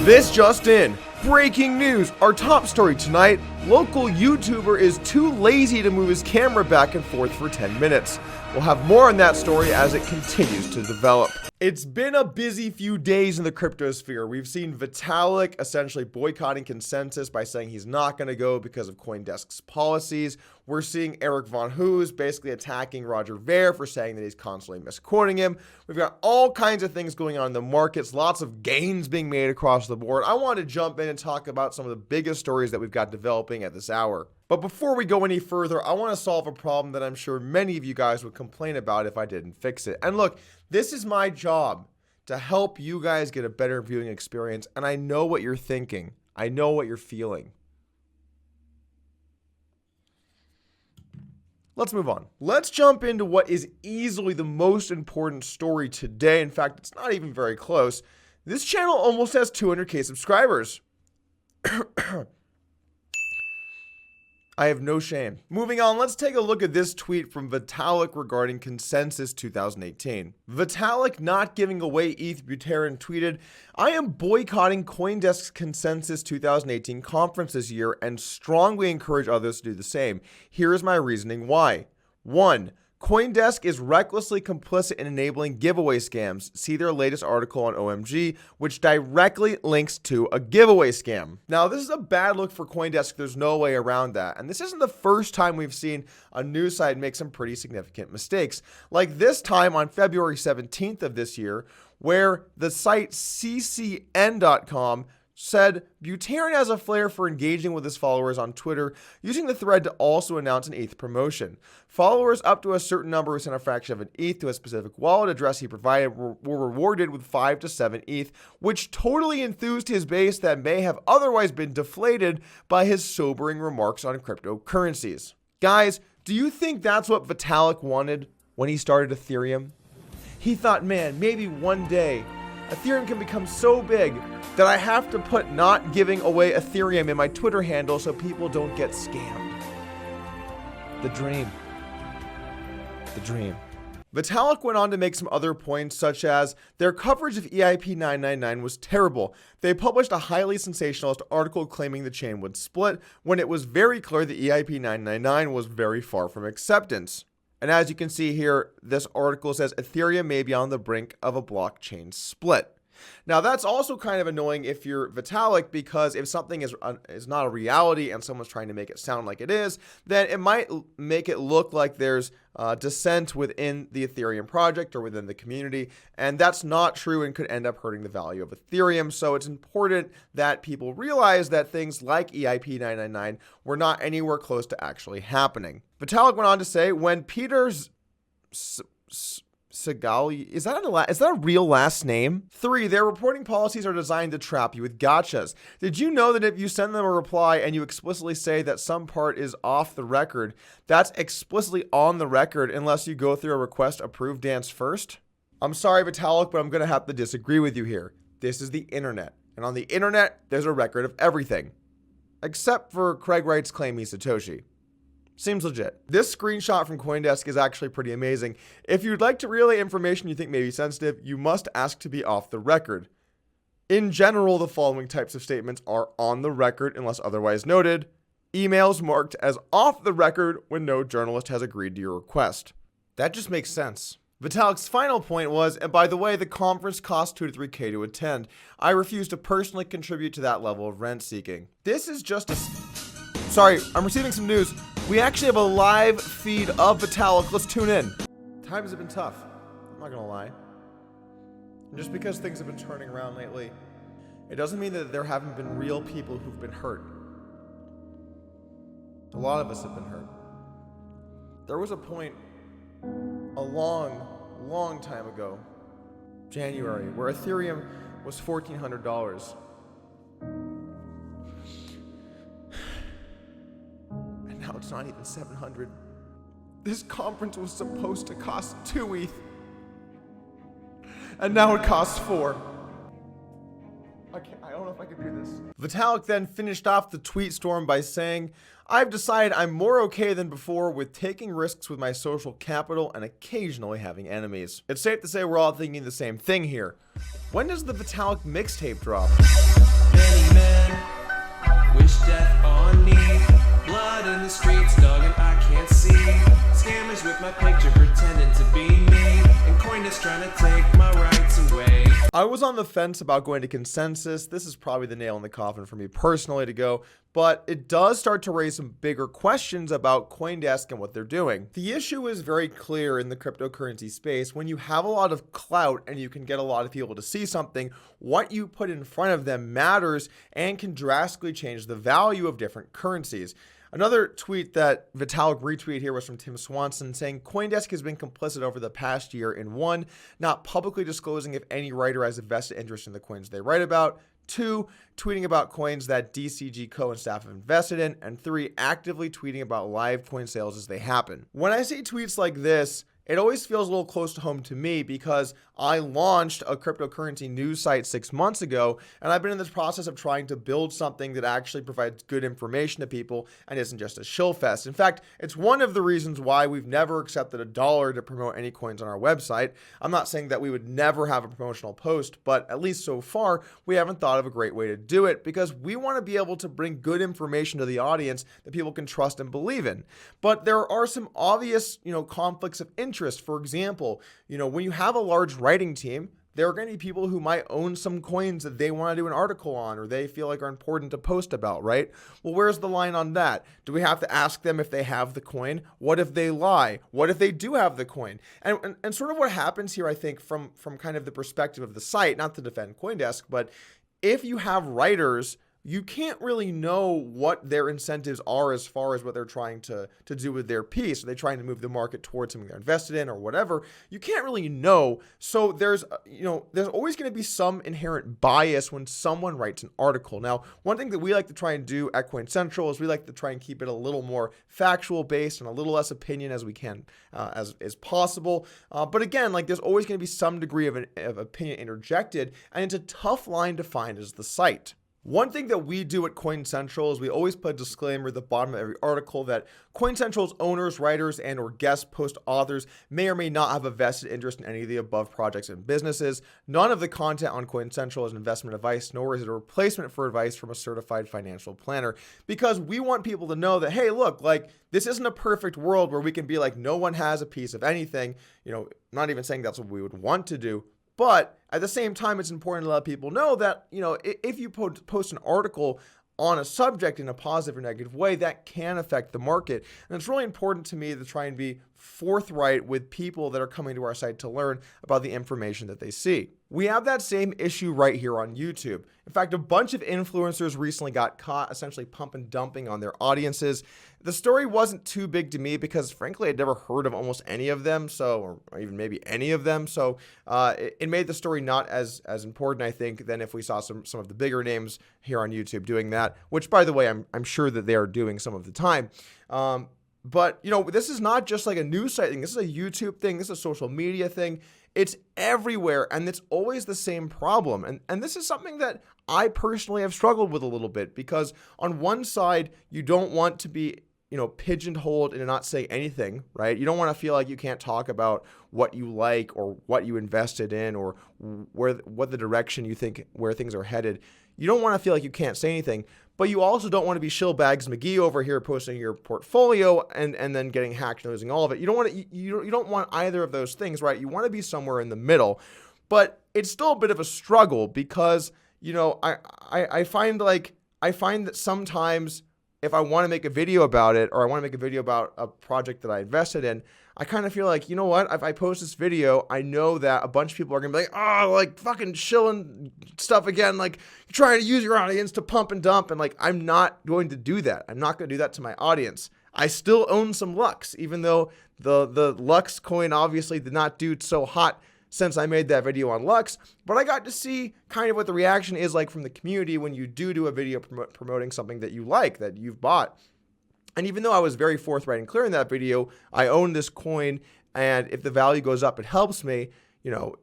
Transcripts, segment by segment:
This just in. Breaking news. Our top story tonight. Local YouTuber is too lazy to move his camera back and forth for 10 minutes. We'll have more on that story as it continues to develop. It's been a busy few days in the cryptosphere. We've seen Vitalik essentially boycotting Consensus by saying he's not going to go because of CoinDesk's policies. We're seeing Eric Von Hoos basically attacking Roger Ver for saying that he's constantly misquoting him. We've got all kinds of things going on in the markets, lots of gains being made across the board. I want to jump in and talk about some of the biggest stories that we've got developing at this hour. But before we go any further, I want to solve a problem that I'm sure many of you guys would complain about if I didn't fix it. And look, this is my job to help you guys get a better viewing experience. And I know what you're thinking. I know what you're feeling. Let's move on. Let's jump into what is easily the most important story today. In fact, it's not even very close. This channel almost has 200K subscribers. I have no shame. Moving on, let's take a look at this tweet from Vitalik regarding Consensus 2018. Vitalik not giving away ETH Buterin tweeted, "I am boycotting CoinDesk's Consensus 2018 conference this year and strongly encourage others to do the same. Here is my reasoning why. 1. CoinDesk is recklessly complicit in enabling giveaway scams. See their latest article on OMG, which directly links to a giveaway scam." Now, this is a bad look for CoinDesk. There's no way around that. And this isn't the first time we've seen a news site make some pretty significant mistakes. Like this time on February 17th of this year, where the site ccn.com said Buterin has a flair for engaging with his followers on Twitter, using the thread to also announce an ETH promotion. Followers up to a certain number who sent a fraction of an ETH to a specific wallet address he provided were rewarded with 5 to 7 ETH, which totally enthused his base that may have otherwise been deflated by his sobering remarks on cryptocurrencies. Guys, do you think that's what Vitalik wanted when he started Ethereum? He thought, man, maybe one day Ethereum can become so big that I have to put not giving away Ethereum in my Twitter handle so people don't get scammed. The dream. The dream. Vitalik went on to make some other points, such as their coverage of EIP 999 was terrible. They published a highly sensationalist article claiming the chain would split when it was very clear that EIP 999 was very far from acceptance. And as you can see here, this article says Ethereum may be on the brink of a blockchain split. Now, that's also kind of annoying if you're Vitalik, because if something is not a reality and someone's trying to make it sound like it is, then it might make it look like there's dissent within the Ethereum project or within the community, and that's not true and could end up hurting the value of Ethereum. So it's important that people realize that things like EIP 999 were not anywhere close to actually happening. Vitalik went on to say, when Peter's Segali, is that a real last name? 3, their reporting policies are designed to trap you with gotchas. Did you know that if you send them a reply and you explicitly say that some part is off the record, that's explicitly on the record unless you go through a request approved dance first? I'm sorry, Vitalik, but I'm going to have to disagree with you here. This is the internet. And on the internet, there's a record of everything. Except for Craig Wright's claim he's Satoshi. Seems legit. This screenshot from CoinDesk is actually pretty amazing. If you'd like to relay information you think may be sensitive, you must ask to be off the record. In general, the following types of statements are on the record unless otherwise noted. Emails marked as off the record when no journalist has agreed to your request. That just makes sense. Vitalik's final point was, and by the way, the conference cost 2 to 3K to attend. I refuse to personally contribute to that level of rent seeking. This is just a... Sorry, I'm receiving some news. We actually have a live feed of Vitalik. Let's tune in. Times have been tough. I'm not gonna lie. And just because things have been turning around lately, it doesn't mean that there haven't been real people who've been hurt. A lot of us have been hurt. There was a point a long time ago, January, where Ethereum was $1,400. Now it's not even 700. This conference was supposed to cost 2 ETH. And now it costs 4. I don't know if I can do this. Vitalik then finished off the tweet storm by saying, I've decided I'm more okay than before with taking risks with my social capital and occasionally having enemies. It's safe to say we're all thinking the same thing here. When does the Vitalik mixtape drop? many men wish death on me. Blood in the streets, dog, and I can't see. Scammers with my picture pretending to be me, and Coindesk trying to take my rights away. I was on the fence about going to consensus. This is probably the nail in the coffin for me personally to go, but it does start to raise some bigger questions about Coindesk and what they're doing. The issue is very clear in the cryptocurrency space. When you have a lot of clout and you can get a lot of people to see something, what you put in front of them matters and can drastically change the value of different currencies. Another tweet that Vitalik retweeted here was from Tim Swanson saying Coindesk has been complicit over the past year in 1, not publicly disclosing if any writer has a vested interest in the coins they write about, 2, tweeting about coins that DCG Co. and staff have invested in, and 3, actively tweeting about live coin sales as they happen. When I see tweets like this, it always feels a little close to home to me because I launched a cryptocurrency news site 6 months ago, and I've been in this process of trying to build something that actually provides good information to people and isn't just a shill fest. In fact, it's one of the reasons why we've never accepted $1 to promote any coins on our website. I'm not saying that we would never have a promotional post, but at least so far, we haven't thought of a great way to do it because we want to be able to bring good information to the audience that people can trust and believe in. But there are some obvious, conflicts of interest. For example, when you have a large writing team, there are going to be people who might own some coins that they want to do an article on or they feel like are important to post about, right? Well, where's the line on that? Do we have to ask them if they have the coin? What if they lie? What if they do have the coin? And sort of what happens here, I think, from kind of the perspective of the site, not to defend Coindesk, but if you have writers, you can't really know what their incentives are as far as what they're trying to do with their piece. Are they trying to move the market towards something they're invested in or whatever? You can't really know. So there's always going to be some inherent bias when someone writes an article. Now, one thing that we like to try and do at Coin Central is we like to try and keep it a little more factual based and a little less opinion as we can, as possible. But again, there's always going to be some degree of opinion interjected, and it's a tough line to find as the site. One thing that we do at Coin Central is we always put a disclaimer at the bottom of every article that Coin Central's owners, writers, and or guest post authors may or may not have a vested interest in any of the above projects and businesses. None of the content on Coin Central is investment advice, nor is it a replacement for advice from a certified financial planner, because we want people to know that, hey, look, this isn't a perfect world where we can be like, no one has a piece of anything. Not even saying that's what we would want to do. But at the same time, it's important to let people know that, if you post an article on a subject in a positive or negative way, that can affect the market. And it's really important to me to try and be forthright with people that are coming to our site to learn about the information that they see. We have that same issue right here on YouTube. In fact, a bunch of influencers recently got caught essentially pump and dumping on their audiences. The story wasn't too big to me because frankly, I'd never heard of almost any of them, or even maybe any of them. So it made the story not as important, I think, than if we saw some of the bigger names here on YouTube doing that, which by the way, I'm sure that they are doing some of the time. But this is not just like a news site thing. This is a YouTube thing. This is a social media thing. It's everywhere, and it's always the same problem. And this is something that I personally have struggled with a little bit because on one side, you don't want to be, pigeonholed and not say anything, right? You don't want to feel like you can't talk about what you like or what you invested in or what the direction you think where things are headed. You don't want to feel like you can't say anything, but you also don't want to be Shillbags McGee over here posting your portfolio and then getting hacked and losing all of it. You don't want either of those things, right? You want to be somewhere in the middle, but it's still a bit of a struggle because, I find that sometimes if I want to make a video about it or I want to make a video about a project that I invested in, I kind of feel like, if I post this video, I know that a bunch of people are going to be like, oh, fucking shilling stuff again. You're trying to use your audience to pump and dump. And I'm not going to do that. I'm not going to do that to my audience. I still own some Lux, even though the Lux coin obviously did not do so hot since I made that video on Lux, but I got to see kind of what the reaction is like from the community when you do a video promoting something that you like, that you've bought. And even though I was very forthright and clear in that video, I own this coin, and if the value goes up, it helps me.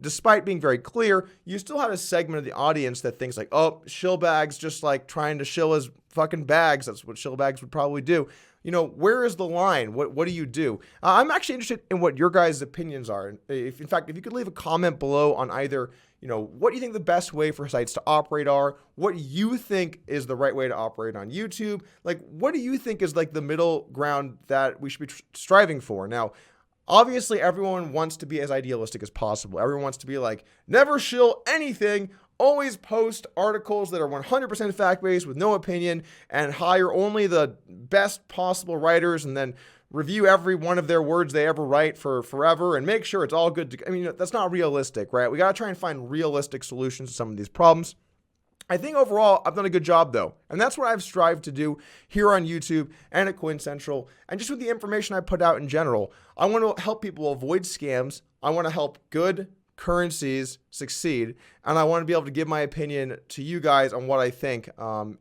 Despite being very clear, you still have a segment of the audience that thinks like, oh, Shillbags just trying to shill his fucking bags. That's what Shillbags would probably do. Where is the line? What do you do? I'm actually interested in what your guys' opinions are. In fact, if you could leave a comment below on either, what do you think the best way for sites to operate are? What you think is the right way to operate on YouTube? Like, what do you think is like the middle ground that we should be striving for? Now, obviously, everyone wants to be as idealistic as possible. Everyone wants to be like, never shill anything, always post articles that are 100% fact-based with no opinion, and hire only the best possible writers, and then review every one of their words they ever write for forever and make sure it's all good to, I mean, that's not realistic, right? We got to try and find realistic solutions to some of these problems. I think overall, I've done a good job though. And that's what I've strived to do here on YouTube and at Coin Central. And just with the information I put out in general, I want to help people avoid scams. I want to help good currencies succeed. And I want to be able to give my opinion to you guys on what I think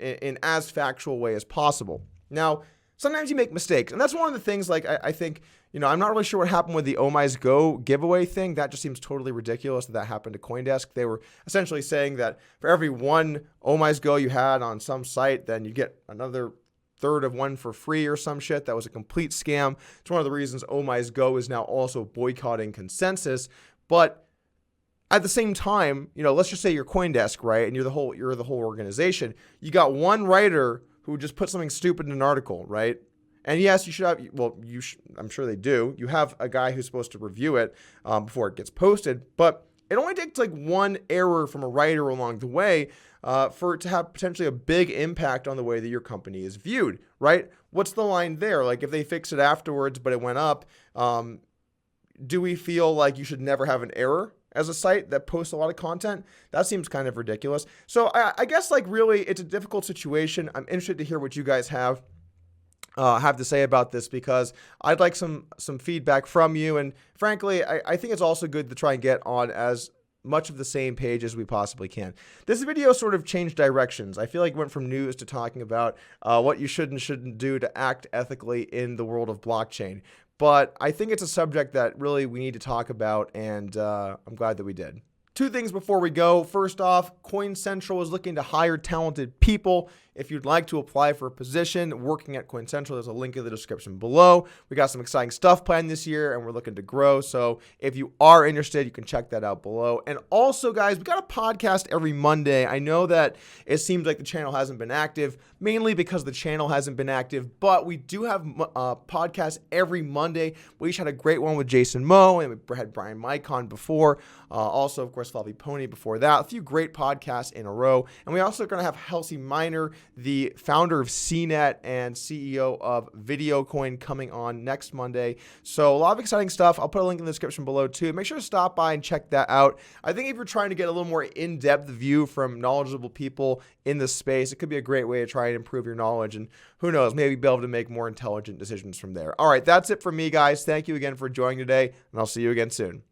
in as factual way as possible. Now, sometimes you make mistakes. And that's one of the things, like, I think, I'm not really sure what happened with the Oh My's Go giveaway thing. That just seems totally ridiculous that happened to CoinDesk. They were essentially saying that for every one Oh My's Go you had on some site, then you get another third of one for free or some shit. That was a complete scam. It's one of the reasons Oh My's Go is now also boycotting Consensus. But at the same time, let's just say you're CoinDesk, right? And you're the whole organization. You got one writer who just put something stupid in an article, right? And yes, you should have, I'm sure they do. You have a guy who's supposed to review it before it gets posted, but it only takes like one error from a writer along the way for it to have potentially a big impact on the way that your company is viewed, right? What's the line there? Like if they fix it afterwards, but it went up, do we feel like you should never have an error as a site that posts a lot of content? That seems kind of ridiculous. So I guess like really it's a difficult situation. I'm interested to hear what you guys have to say about this, because I'd like some feedback from you. And frankly, I think it's also good to try and get on as much of the same page as we possibly can. This video sort of changed directions. I feel like it went from news to talking about what you should and shouldn't do to act ethically in the world of blockchain. But I think it's a subject that really we need to talk about, and I'm glad that we did. Two things before we go. First off, Coin Central is looking to hire talented people. If you'd like to apply for a position working at Coin Central, there's a link in the description below. We got some exciting stuff planned this year, and we're looking to grow. So if you are interested, you can check that out below. And also, guys, we got a podcast every Monday. I know that it seems like the channel hasn't been active, mainly because the channel hasn't been active, but we do have podcasts every Monday. We each had a great one with Jason Moe, and we had Brian Mike on before. Also, of course, Flavi Pony before that. A few great podcasts in a row. And we also are going to have Halsey Miner, the founder of CNET and CEO of VideoCoin, coming on next Monday. So a lot of exciting stuff. I'll put a link in the description below too. Make sure to stop by and check that out. I think if you're trying to get a little more in-depth view from knowledgeable people in this space, it could be a great way to try and improve your knowledge, and who knows, maybe be able to make more intelligent decisions from there. All right, that's it for me, guys. Thank you again for joining today, and I'll see you again soon.